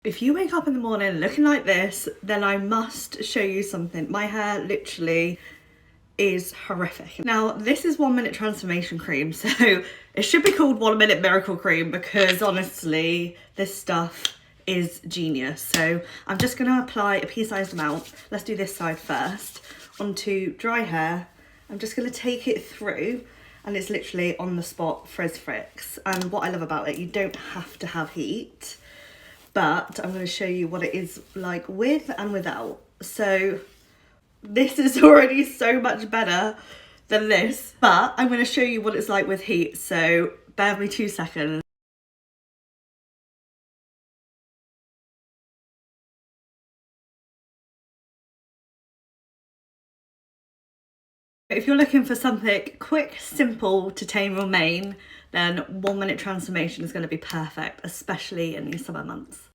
If you wake up in the morning looking like this, then I must show you something. My hair literally is horrific. Now, this is 1 minute transformation cream, so it should be called 1 minute miracle cream because honestly, this stuff is genius. So I'm just gonna apply a pea-sized amount. Let's do this side first. Onto dry hair. I'm just gonna take it through and it's literally on the spot frizz fricks. And what I love about it, you don't have to have heat, but I'm going to show you what it is like with and without. So this is already so much better than this, but I'm going to show you what it's like with heat. So bear with me 2 seconds. If you're looking for something quick, simple to tame your mane, then 1 minute transformation is going to be perfect, especially in these summer months.